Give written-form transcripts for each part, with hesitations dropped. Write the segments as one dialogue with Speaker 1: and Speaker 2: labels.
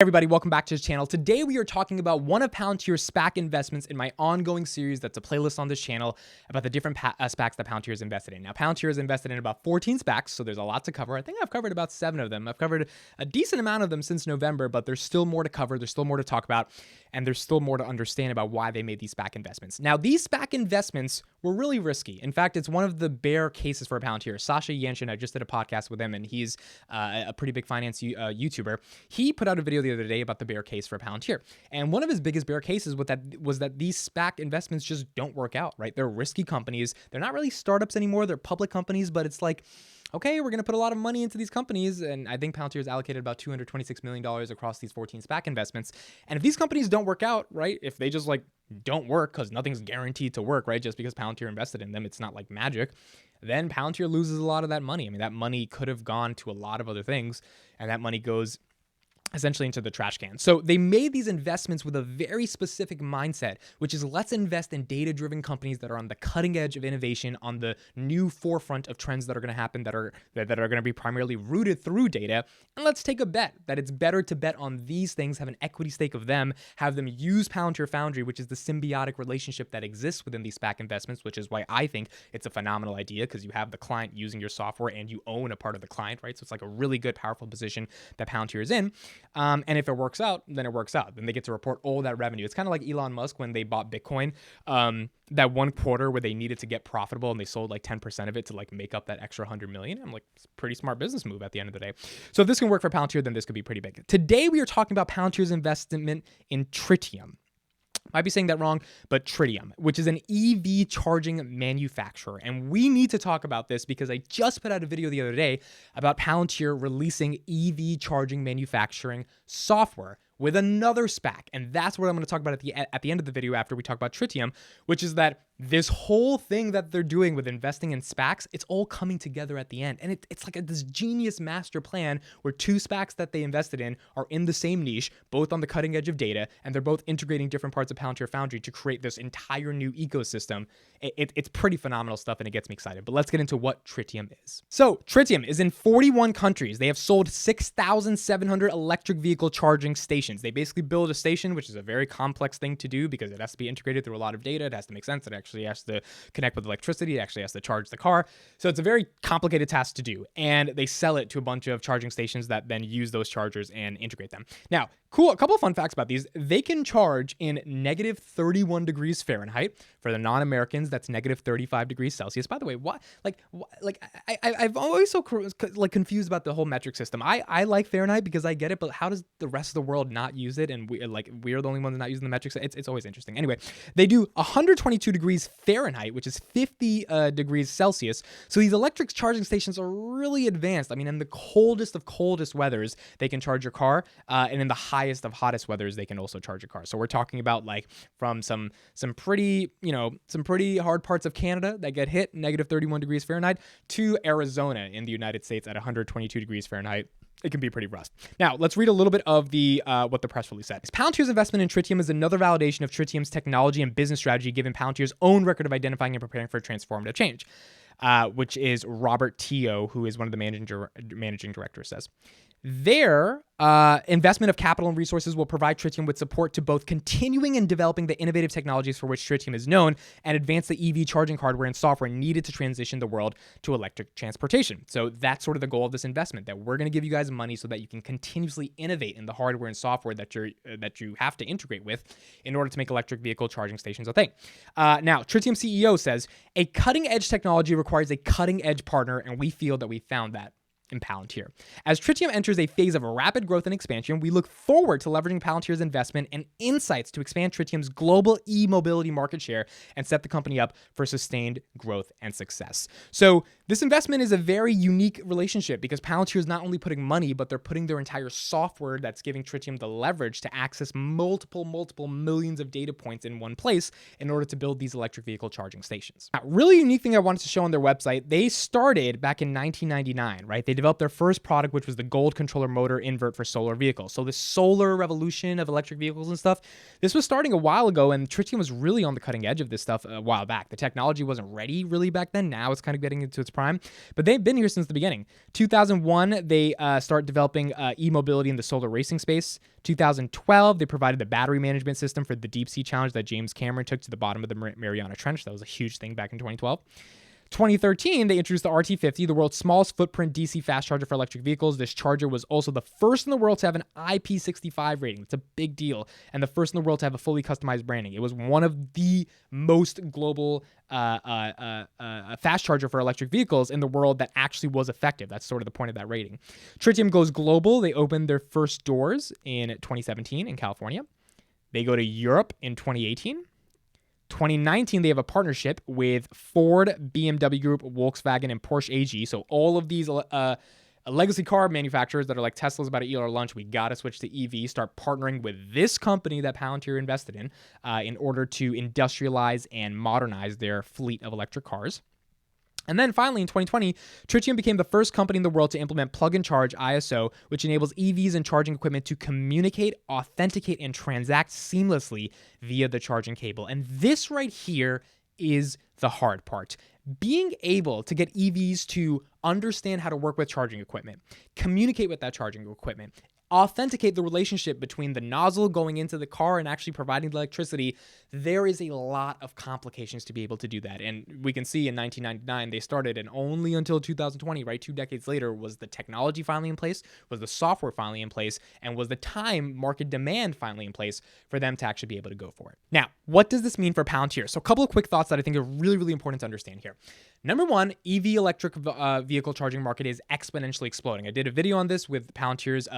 Speaker 1: Everybody, welcome back to the channel. Today we are talking about one of Palantir's SPAC investments in my ongoing series that's a playlist on this channel about the different SPACs that Palantir has invested in. Now, Palantir has invested in about 14 SPACs, so there's a lot to cover. I think I've covered about 7 of them. I've covered a decent amount of them since November, but there's still more to cover. There's still more to talk about, and there's still more to understand about why they made these SPAC investments. Now, these SPAC investments were really risky. In fact, it's one of the bear cases for Palantir. Sasha Yanchin, I just did a podcast with him, and he's a pretty big finance YouTuber. He put out a video the other day about the bear case for Palantir. And one of his biggest bear cases was that these SPAC investments just don't work out, right? They're risky companies. They're not really startups anymore. They're public companies, but it's like, okay, we're going to put a lot of money into these companies. And I think Palantir has allocated about $226 million across these 14 SPAC investments. And if these companies don't work out, right, if they just don't work because nothing's guaranteed to work, right, just because Palantir invested in them, it's not like magic, then Palantir loses a lot of that money. I mean, that money could have gone to a lot of other things, and that money goes essentially into the trash can. So they made these investments with a very specific mindset, which is let's invest in data-driven companies that are on the cutting edge of innovation, on the new forefront of trends that are going to happen, that are going to be primarily rooted through data. And let's take a bet that it's better to bet on these things, have an equity stake of them, have them use Palantir Foundry, which is the symbiotic relationship that exists within these SPAC investments, which is why I think it's a phenomenal idea, because you have the client using your software and you own a part of the client, right? So it's like a really good, powerful position that Palantir is in. And if it works out, then it works out. Then they get to report all that revenue. It's kind of like Elon Musk when they bought Bitcoin, that one quarter where they needed to get profitable and they sold like 10% of it to like make up that extra 100 million. I'm like, it's a pretty smart business move at the end of the day. So if this can work for Palantir, then this could be pretty big. Today, we are talking about Palantir's investment in Tritium. Might be saying that wrong, but Tritium, which is an EV charging manufacturer. And we need to talk about this because I just put out a video the other day about Palantir releasing EV charging manufacturing software with another SPAC. And that's what I'm going to talk about at the end of the video after we talk about Tritium, which is that this whole thing that they're doing with investing in SPACs, it's all coming together at the end. And it's like this genius master plan where 2 SPACs that they invested in are in the same niche, both on the cutting edge of data, and they're both integrating different parts of Palantir Foundry to create this entire new ecosystem. It's pretty phenomenal stuff, and it gets me excited. But let's get into what Tritium is. So Tritium is in 41 countries. They have sold 6,700 electric vehicle charging stations. They basically build a station, which is a very complex thing to do because it has to be integrated through a lot of data. It has to make sense. It actually has to connect with electricity. It actually has to charge the car. So it's a very complicated task to do. And they sell it to a bunch of charging stations that then use those chargers and integrate them. Now, cool. A couple of fun facts about these. They can charge in negative 31 degrees Fahrenheit. For the non-Americans, that's negative 35 degrees Celsius. By the way, I've always so confused about the whole metric system. I like Fahrenheit because I get it, but how does the rest of the world not use it? And we're the only ones not using the metrics. It's always interesting. Anyway, they do 122 degrees Fahrenheit, which is 50 degrees Celsius. So these electric charging stations are really advanced. I mean, in the coldest of coldest weathers, they can charge your car, and in the highest of hottest weathers, they can also charge your car. So we're talking about from some pretty hard parts of Canada that get hit negative 31 degrees Fahrenheit to Arizona in the United States at 122 degrees Fahrenheit. It can be pretty rough. Now, let's read a little bit of what the press release said. Palantir's investment in Tritium is another validation of Tritium's technology and business strategy, given Palantir's own record of identifying and preparing for transformative change, which is Robert Teo, who is one of the managing directors, says. Their investment of capital and resources will provide Tritium with support to both continuing and developing the innovative technologies for which Tritium is known and advance the EV charging hardware and software needed to transition the world to electric transportation. So that's sort of the goal of this investment, that we're going to give you guys money so that you can continuously innovate in the hardware and software that you have to integrate with in order to make electric vehicle charging stations a thing. Now, Tritium CEO says, a cutting-edge technology requires a cutting-edge partner, and we feel that we found that in Palantir. As Tritium enters a phase of rapid growth and expansion, we look forward to leveraging Palantir's investment and insights to expand Tritium's global e-mobility market share and set the company up for sustained growth and success. So this investment is a very unique relationship because Palantir is not only putting money, but they're putting their entire software that's giving Tritium the leverage to access multiple millions of data points in one place in order to build these electric vehicle charging stations. Now, really unique thing I wanted to show on their website, they started back in 1999, right? They developed their first product, which was the gold controller motor invert for solar vehicles. So the solar revolution of electric vehicles and stuff, this was starting a while ago, and Tritium was really on the cutting edge of this stuff a while back. The technology wasn't ready really back then. Now it's kind of getting into its prime, but they've been here since the beginning. 2001, they start developing e-mobility in the solar racing space. 2012, they provided the battery management system for the deep sea challenge that James Cameron took to the bottom of the Mariana Trench. That was a huge thing back in 2012. 2013, they introduced the RT50, the world's smallest footprint DC fast charger for electric vehicles. This charger was also the first in the world to have an IP65 rating. It's a big deal. And the first in the world to have a fully customized branding. It was one of the most global fast charger for electric vehicles in the world that actually was effective. That's sort of the point of that rating. Tritium goes global. They opened their first doors in 2017 in California. They go to Europe in 2018. 2019, they have a partnership with Ford, BMW Group, Volkswagen, and Porsche AG. So all of these legacy car manufacturers that are like Tesla's about to eat our lunch, we got to switch to EV, start partnering with this company that Palantir invested in order to industrialize and modernize their fleet of electric cars. And then finally, in 2020, Tritium became the first company in the world to implement plug-and-charge ISO, which enables EVs and charging equipment to communicate, authenticate, and transact seamlessly via the charging cable. And this right here is the hard part. Being able to get EVs to understand how to work with charging equipment, communicate with that charging equipment, authenticate the relationship between the nozzle going into the car and actually providing the electricity, there is a lot of complications to be able to do that. And we can see in 1999, they started, and only until 2020, right, 2 decades later, was the technology finally in place, was the software finally in place, and was the time market demand finally in place for them to actually be able to go for it. Now, what does this mean for Palantir? So a couple of quick thoughts that I think are really, really important to understand here. Number one, EV electric vehicle charging market is exponentially exploding. I did a video on this with Palantir's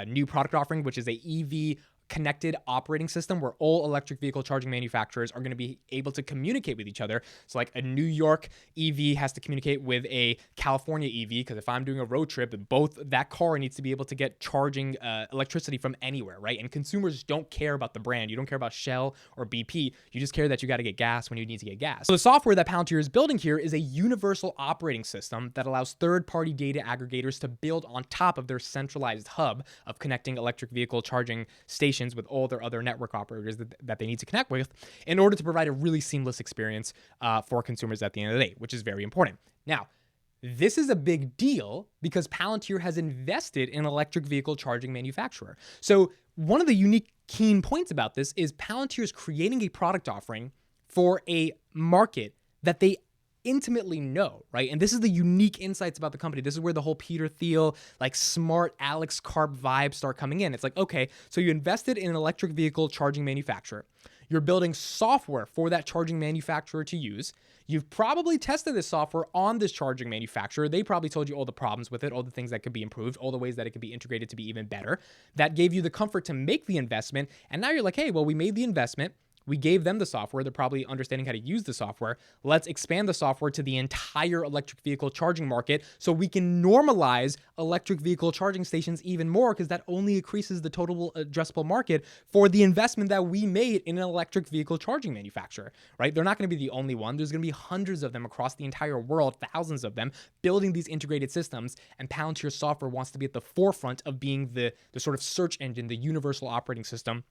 Speaker 1: new product offering, which is a EV connected operating system where all electric vehicle charging manufacturers are going to be able to communicate with each other. So like a New York EV has to communicate with a California EV, because if I'm doing a road trip, both that car needs to be able to get charging electricity from anywhere, right? And consumers don't care about the brand. You don't care about Shell or BP. You just care that you got to get gas when you need to get gas. So the software that Palantir is building here is a universal operating system that allows third-party data aggregators to build on top of their centralized hub of connecting electric vehicle charging stations with all their other network operators that they need to connect with in order to provide a really seamless experience for consumers at the end of the day, which is very important. Now, this is a big deal because Palantir has invested in an electric vehicle charging manufacturer. So one of the unique keen points about this is Palantir is creating a product offering for a market that they intimately know, right? And this is the unique insights about the company. This is where the whole Peter Thiel, like smart Alex Karp vibes start coming in. It's like, okay, so you invested in an electric vehicle charging manufacturer. You're building software for that charging manufacturer to use. You've probably tested this software on this charging manufacturer. They probably told you all the problems with it, all the things that could be improved, all the ways that it could be integrated to be even better. That gave you the comfort to make the investment. And now you're like, hey, well, we made the investment. We gave them the software. They're probably understanding how to use the software. Let's expand the software to the entire electric vehicle charging market so we can normalize electric vehicle charging stations even more, because that only increases the total addressable market for the investment that we made in an electric vehicle charging manufacturer, right? They're not going to be the only one. There's going to be hundreds of them across the entire world, thousands of them, building these integrated systems, and Palantir software wants to be at the forefront of being the sort of search engine, the universal operating system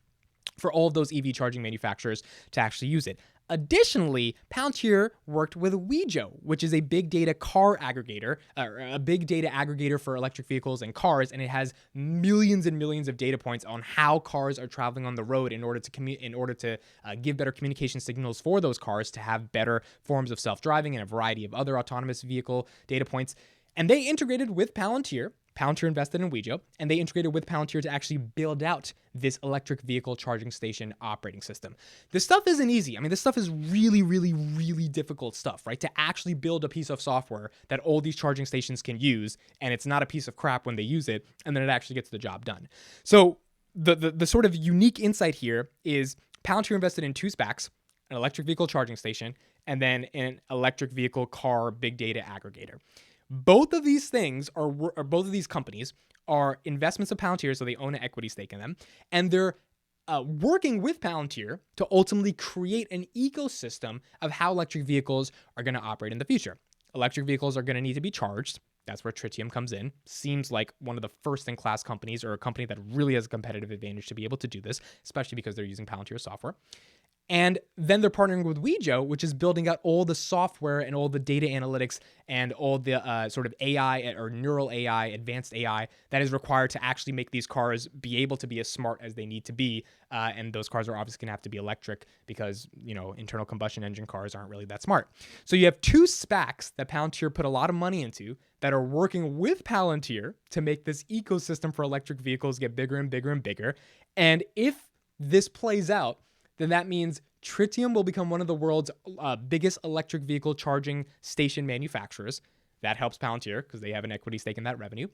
Speaker 1: for all of those EV charging manufacturers to actually use it. Additionally, Palantir worked with WEJO, which is a big data car aggregator, a big data aggregator for electric vehicles and cars, and it has millions and millions of data points on how cars are traveling on the road in order to give better communication signals for those cars to have better forms of self-driving and a variety of other autonomous vehicle data points. And they integrated with Palantir. Palantir invested in WEJO, and they integrated with Palantir to actually build out this electric vehicle charging station operating system. This stuff isn't easy. I mean, this stuff is really, really, really difficult stuff, right? To actually build a piece of software that all these charging stations can use, and it's not a piece of crap when they use it, and then it actually gets the job done. So the sort of unique insight here is Palantir invested in 2 SPACs, an electric vehicle charging station, and then an electric vehicle car big data aggregator. Both of these things both of these companies are investments of Palantir, so they own an equity stake in them, and they're working with Palantir to ultimately create an ecosystem of how electric vehicles are going to operate in the future. Electric vehicles are going to need to be charged. That's where Tritium comes in. Seems like one of the first-in-class companies, or a company that really has a competitive advantage to be able to do this, especially because they're using Palantir software. And then they're partnering with WEJO, which is building out all the software and all the data analytics and all the sort of AI or neural AI, advanced AI that is required to actually make these cars be able to be as smart as they need to be. And those cars are obviously going to have to be electric because, internal combustion engine cars aren't really that smart. So you have two SPACs that Palantir put a lot of money into that are working with Palantir to make this ecosystem for electric vehicles get bigger and bigger and bigger. And if this plays out, then that means Tritium will become one of the world's biggest electric vehicle charging station manufacturers. That helps Palantir because they have an equity stake in that revenue.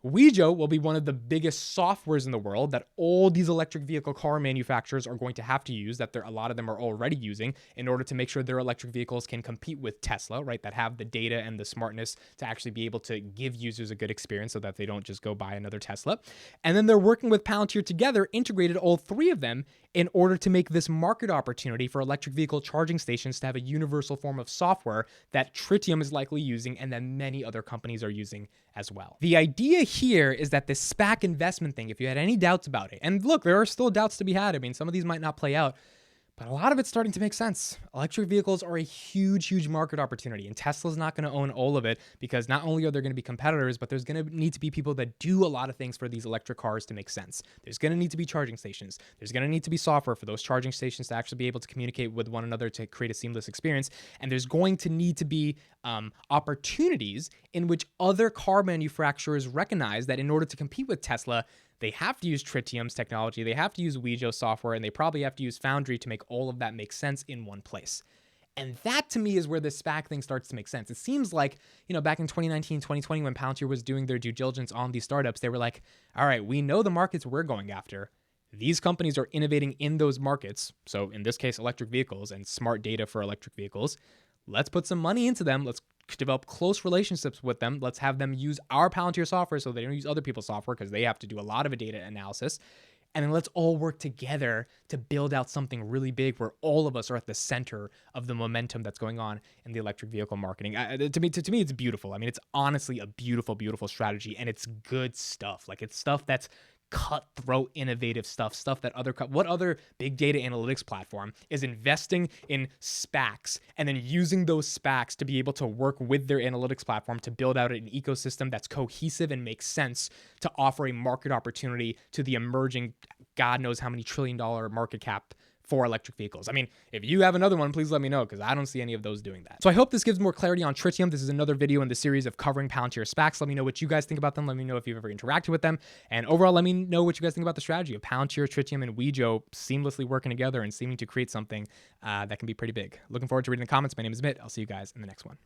Speaker 1: WEJO will be one of the biggest softwares in the world that all these electric vehicle car manufacturers are going to have to use, that a lot of them are already using in order to make sure their electric vehicles can compete with Tesla, right? That have the data and the smartness to actually be able to give users a good experience so that they don't just go buy another Tesla. And then they're working with Palantir together, integrated all three of them in order to make this market opportunity for electric vehicle charging stations to have a universal form of software that Tritium is likely using and that many other companies are using as well. The idea here is that this SPAC investment thing, if you had any doubts about it, and look, there are still doubts to be had. I mean, some of these might not play out, but a lot of it's starting to make sense. Electric vehicles are a huge, huge market opportunity, and Tesla's not going to own all of it because not only are there going to be competitors, but there's going to need to be people that do a lot of things for these electric cars to make sense. There's going to need to be charging stations. There's going to need to be software for those charging stations to actually be able to communicate with one another to create a seamless experience. And there's going to need to be opportunities in which other car manufacturers recognize that in order to compete with Tesla, they have to use Tritium's technology, they have to use WEJO software, and they probably have to use Foundry to make all of that make sense in one place. And that, to me, is where this SPAC thing starts to make sense. It seems like, back in 2019, 2020, when Palantir was doing their due diligence on these startups, they were like, all right, we know the markets we're going after. These companies are innovating in those markets. So in this case, electric vehicles and smart data for electric vehicles. Let's put some money into them. Let's develop close relationships with them. Let's have them use our Palantir software so they don't use other people's software because they have to do a lot of data analysis. And then let's all work together to build out something really big where all of us are at the center of the momentum that's going on in the electric vehicle marketing. To me, it's beautiful. I mean, it's honestly a beautiful, beautiful strategy, and it's good stuff. Like, it's stuff that's cutthroat, innovative stuff that what other big data analytics platform is investing in SPACs and then using those SPACs to be able to work with their analytics platform to build out an ecosystem that's cohesive and makes sense to offer a market opportunity to the emerging, God knows how many $1 trillion market cap for electric vehicles. I mean, if you have another one, please let me know because I don't see any of those doing that. So I hope this gives more clarity on Tritium. This is another video in the series of covering Palantir SPACs. Let me know what you guys think about them. Let me know if you've ever interacted with them. And overall, let me know what you guys think about the strategy of Palantir, Tritium, and WEJO seamlessly working together and seeming to create something that can be pretty big. Looking forward to reading the comments. My name is Mitt. I'll see you guys in the next one.